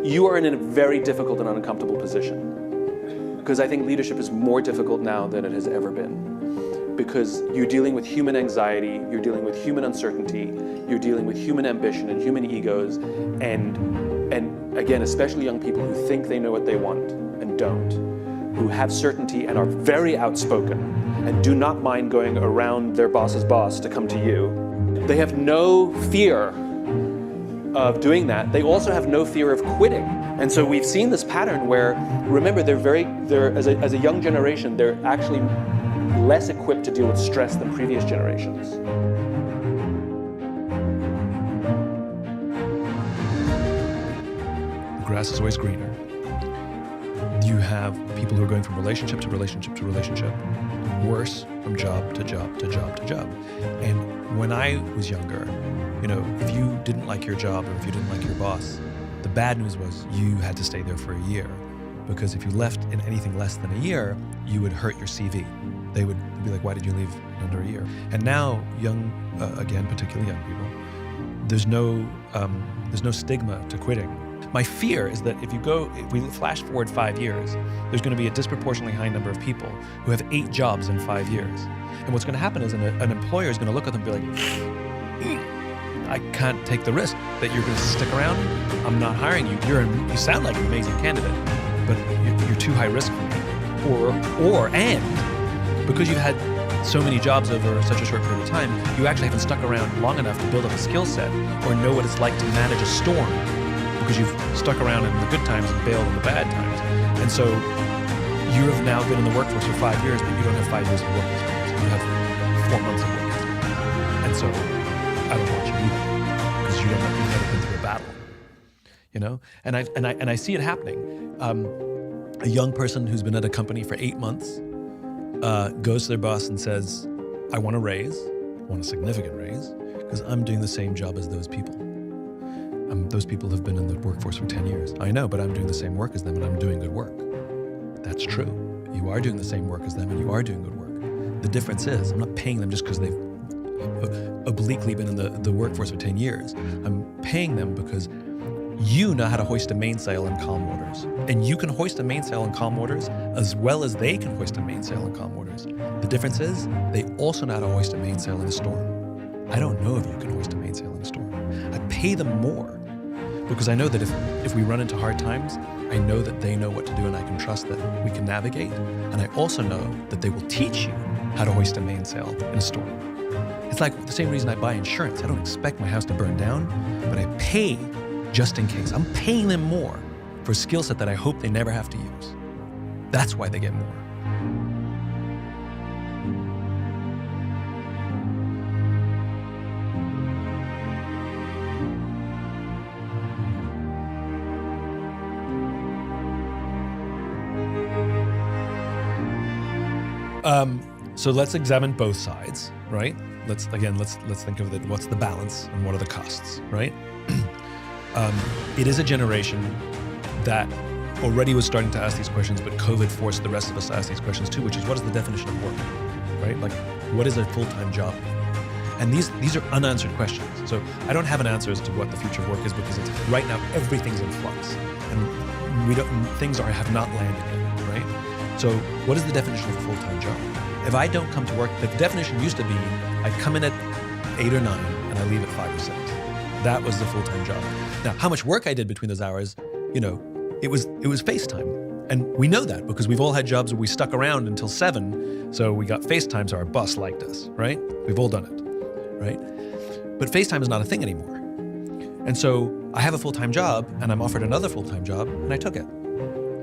you are in a very difficult and uncomfortable position, because I think leadership is more difficult now than it has ever been, because you're dealing with human anxiety, you're dealing with human uncertainty, you're dealing with human ambition and human egos, and again, especially young people who think they know what they want and don't, who have certainty and are very outspoken and do not mind going around their boss's boss to come to you. They have no fear of doing that. They also have no fear of quitting. And so we've seen this pattern where, remember, as a young generation, they're actually less equipped to deal with stress than previous generations. The grass is always greener. You have people who are going from relationship to relationship to relationship, worse, from job to job to job to job. And when I was younger, if you didn't like your job or if you didn't like your boss, the bad news was you had to stay there for a year, because if you left in anything less than a year, you would hurt your CV. They would be like, why did you leave in under a year? And now particularly young people, there's no stigma to quitting. My fear is that if we flash forward 5 years, there's going to be a disproportionately high number of people who have 8 jobs in 5 years. And what's going to happen is an employer is going to look at them and be like, I can't take the risk that you're going to stick around. I'm not hiring you. You sound like an amazing candidate, but you're too high risk for me. And because you've had so many jobs over such a short period of time, you actually haven't stuck around long enough to build up a skill set or know what it's like to manage a storm, because you've stuck around in the good times and bailed in the bad times. And so you have now been in the workforce for 5 years, but you don't have 5 years of work experience. You have 4 months of work experience. And so I don't want you either, because you've never been through a battle, And I see it happening. A young person who's been at a company for 8 months goes to their boss and says, I want a raise, I want a significant raise, because I'm doing the same job as those people. Those people have been in the workforce for 10 years. I know, but I'm doing the same work as them and I'm doing good work. That's true. You are doing the same work as them and you are doing good work. The difference is, I'm not paying them just because they've obliquely been in the workforce for 10 years. I'm paying them because you know how to hoist a mainsail in calm waters. And you can hoist a mainsail in calm waters as well as they can hoist a mainsail in calm waters. The difference is, they also know how to hoist a mainsail in a storm. I don't know if you can hoist a mainsail in a storm. I pay them more because I know that if we run into hard times, I know that they know what to do and I can trust that we can navigate. And I also know that they will teach you how to hoist a mainsail in a storm. It's like the same reason I buy insurance. I don't expect my house to burn down, but I pay just in case. I'm paying them more for a skill set that I hope they never have to use. That's why they get more. So let's examine both sides, right? Let's think of it. What's the balance and what are the costs, right? It is a generation that already was starting to ask these questions, but COVID forced the rest of us to ask these questions too, which is, what is the definition of work, right? Like, what is a full-time job? And these are unanswered questions. So I don't have an answer as to what the future of work is, because right now everything's in flux and things have not landed yet, right? So what is the definition of a full-time job? If I don't come to work, the definition used to be I'd come in at 8 or 9 and I leave at 5 or 6. That was the full-time job. Now, how much work I did between those hours, it was FaceTime. And we know that because we've all had jobs where we stuck around until 7. So we got FaceTime, so our boss liked us, right? We've all done it, right? But FaceTime is not a thing anymore. And so I have a full-time job and I'm offered another full-time job and I took it.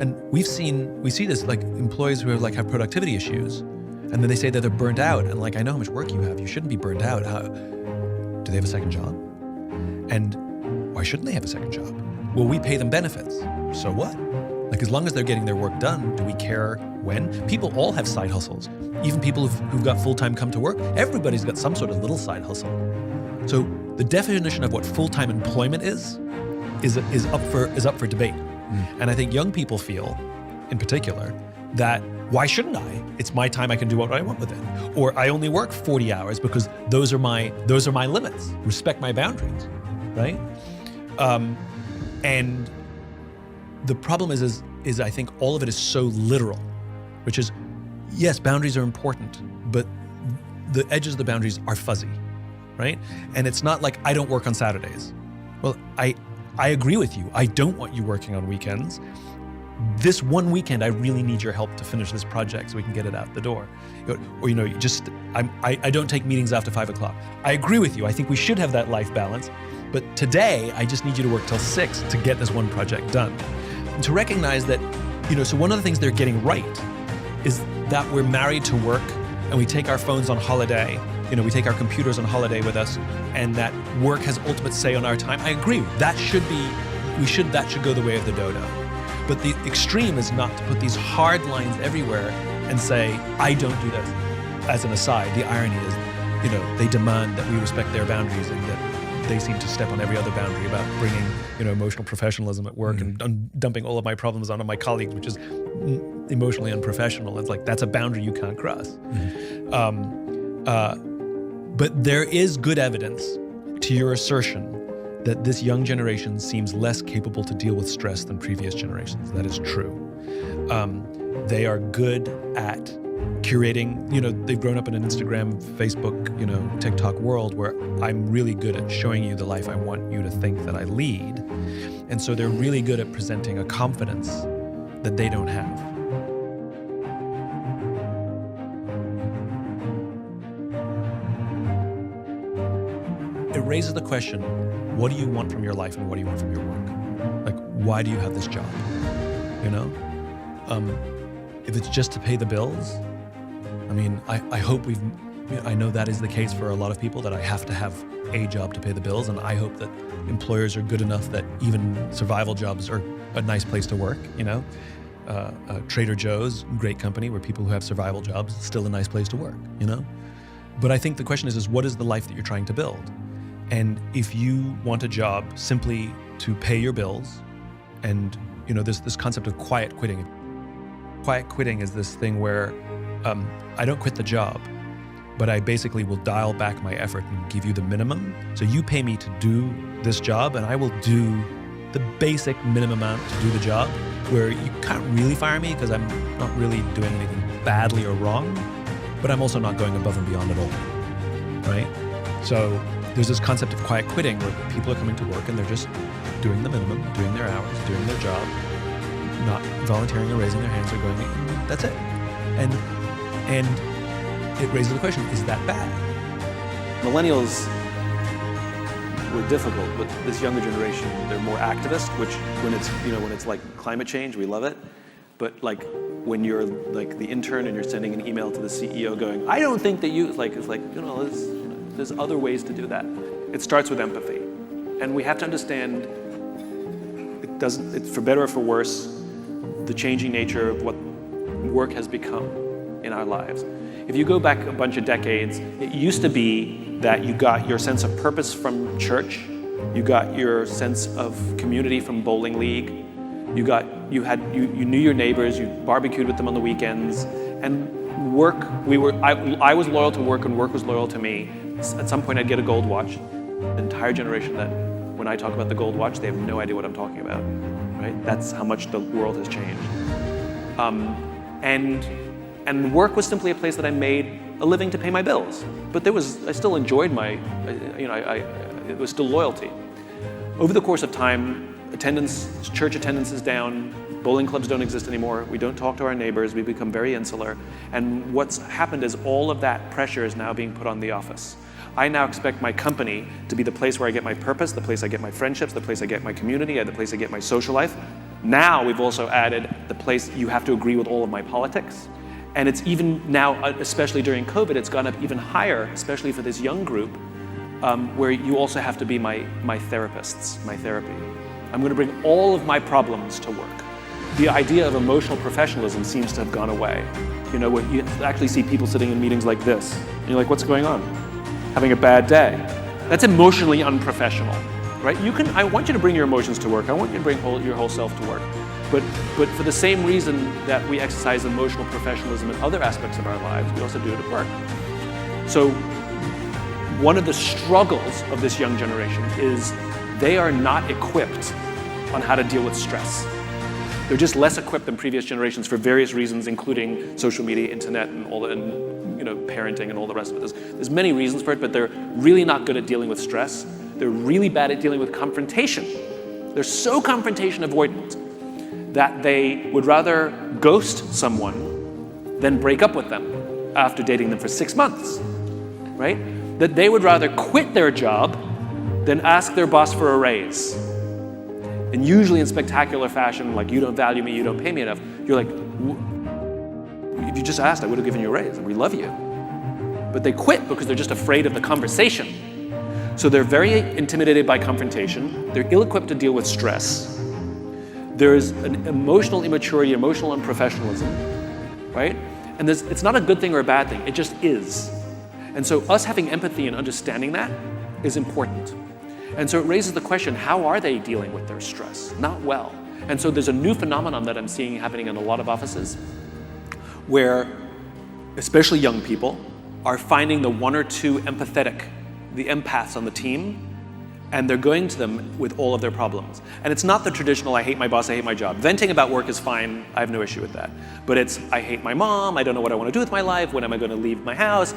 And we see this, like employees who have productivity issues, and then they say that they're burnt out, and I know how much work you have. You shouldn't be burnt out. Do they have a second job? And why shouldn't they have a second job? Well, we pay them benefits. So what? As long as they're getting their work done, do we care when? People all have side hustles. Even people who've got full-time come to work, everybody's got some sort of little side hustle. So the definition of what full-time employment is up for debate. And I think young people feel, in particular, that why shouldn't I? It's my time, I can do what I want with it. Or I only work 40 hours because those are my limits. Respect my boundaries, right? And the problem is I think all of it is so literal, which is, yes, boundaries are important, but the edges of the boundaries are fuzzy, right? And it's not like I don't work on Saturdays. Well, I agree with you. I don't want you working on weekends. This one weekend, I really need your help to finish this project so we can get it out the door. Or, I don't take meetings after 5 o'clock. I agree with you. I think we should have that life balance. But today, I just need you to work till 6 to get this one project done. And to recognize that, so one of the things they're getting right is that we're married to work and we take our phones on holiday, we take our computers on holiday with us, and that work has ultimate say on our time. I agree. That should go the way of the dodo. But the extreme is not to put these hard lines everywhere and say, I don't do this. As an aside, the irony is, they demand that we respect their boundaries, and that they seem to step on every other boundary about bringing, emotional professionalism at work and dumping all of my problems onto my colleagues, which is emotionally unprofessional. It's like, that's a boundary you can't cross. But there is good evidence to your assertion that this young generation seems less capable to deal with stress than previous generations. That is true. They are good at curating, they've grown up in an Instagram, Facebook, TikTok world where I'm really good at showing you the life I want you to think that I lead. And so they're really good at presenting a confidence that they don't have. It raises the question, what do you want from your life and what do you want from your work? Like, why do you have this job? If it's just to pay the bills, I hope I know that is the case for a lot of people, that I have to have a job to pay the bills, and I hope that employers are good enough that even survival jobs are a nice place to work, Trader Joe's, great company where people who have survival jobs, still a nice place to work, But I think the question is what is the life that you're trying to build? And if you want a job simply to pay your bills, and this concept of quiet quitting. Quiet quitting is this thing where I don't quit the job, but I basically will dial back my effort and give you the minimum. So you pay me to do this job, and I will do the basic minimum amount to do the job, where you can't really fire me because I'm not really doing anything badly or wrong, but I'm also not going above and beyond at all, right? So there's this concept of quiet quitting where people are coming to work and they're just doing the minimum, doing their hours, doing their job, not volunteering or raising their hands or going, that's it. And it raises the question, is that bad? Millennials were difficult, but this younger generation, they're more activist, which when it's like climate change, we love it. But like when you're like the intern and you're sending an email to the CEO going, I don't think that there's other ways to do that. It starts with empathy. And we have to understand it's for better or for worse, the changing nature of what work has become in our lives. If you go back a bunch of decades, it used to be that you got your sense of purpose from church, you got your sense of community from bowling league, you knew your neighbors, you barbecued with them on the weekends, and work, I was loyal to work and work was loyal to me. At some point I'd get a gold watch. The entire generation that when I talk about the gold watch, they have no idea what I'm talking about, right? That's how much the world has changed. And work was simply a place that I made a living to pay my bills. But I still enjoyed it was still loyalty. Over the course of time, church attendance is down, bowling clubs don't exist anymore, we don't talk to our neighbors, we become very insular. And what's happened is all of that pressure is now being put on the office. I now expect my company to be the place where I get my purpose, the place I get my friendships, the place I get my community, the place I get my social life. Now we've also added the place you have to agree with all of my politics. And it's even now, especially during COVID, it's gone up even higher, especially for this young group, where you also have to be my therapists, my therapy. I'm going to bring all of my problems to work. The idea of emotional professionalism seems to have gone away. When you actually see people sitting in meetings like this, and you're like, what's going on? Having a bad day. That's emotionally unprofessional, right? I want you to bring your emotions to work. I want you to bring your whole self to work. But for the same reason that we exercise emotional professionalism in other aspects of our lives, we also do it at work. So one of the struggles of this young generation is they are not equipped on how to deal with stress. They're just less equipped than previous generations for various reasons, including social media, internet, and all the, and parenting and all the rest of it. There's many reasons for it, but they're really not good at dealing with stress. They're really bad at dealing with confrontation. They're so confrontation avoidant that they would rather ghost someone than break up with them after dating them for 6 months, right? That they would rather quit their job than ask their boss for a raise. And usually in spectacular fashion, like, you don't value me, you don't pay me enough. You're like, if you just asked, I would have given you a raise, and we love you. But they quit because they're just afraid of the conversation. So they're very intimidated by confrontation. They're ill-equipped to deal with stress. There's an emotional immaturity, emotional unprofessionalism, right? And it's not a good thing or a bad thing, it just is. And so us having empathy and understanding that is important. And so it raises the question, how are they dealing with their stress? Not well. And so there's a new phenomenon that I'm seeing happening in a lot of offices where, especially young people, are finding the one or two the empaths on the team, and they're going to them with all of their problems. And it's not the traditional, I hate my boss, I hate my job. Venting about work is fine, I have no issue with that. But it's, I hate my mom, I don't know what I want to do with my life, when am I going to leave my house,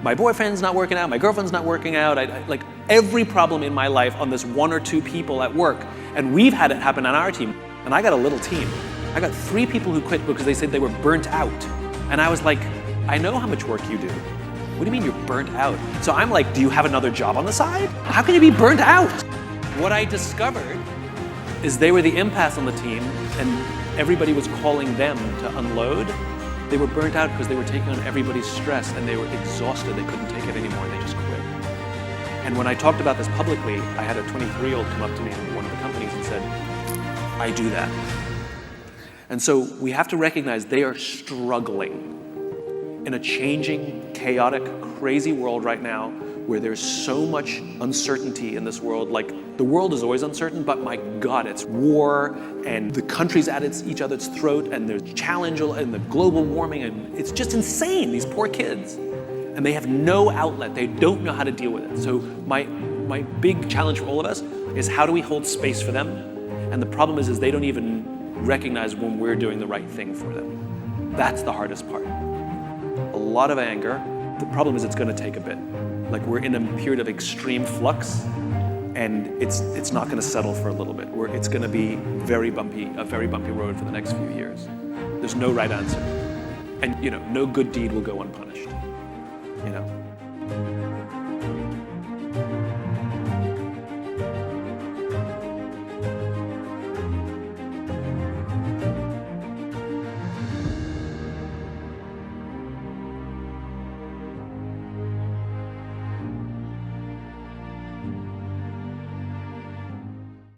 my boyfriend's not working out, my girlfriend's not working out, like every problem in my life on this one or two people at work. And we've had it happen on our team, and I got a little team. I got 3 people who quit because they said they were burnt out. And I was like, I know how much work you do. What do you mean you're burnt out? So I'm like, do you have another job on the side? How can you be burnt out? What I discovered is they were the empaths on the team, and everybody was calling them to unload. They were burnt out because they were taking on everybody's stress, and they were exhausted. They couldn't take it anymore, and they just quit. And when I talked about this publicly, I had a 23-year-old come up to me in one of the companies and said, I do that. And so we have to recognize they are struggling in a changing, chaotic, crazy world right now where there's so much uncertainty in this world. Like, the world is always uncertain, but my God, it's war, and the country's at each other's throat, and there's challenge, and the global warming, and it's just insane, these poor kids. And they have no outlet. They don't know how to deal with it. So my big challenge for all of us is, how do we hold space for them? And the problem is they don't even recognize when we're doing the right thing for them. That's the hardest part. A lot of anger. The problem is it's going to take a bit. Like, we're in a period of extreme flux, and it's not going to settle for a little bit. It's going to be a very bumpy road for the next few years. There's no right answer. And, no good deed will go unpunished.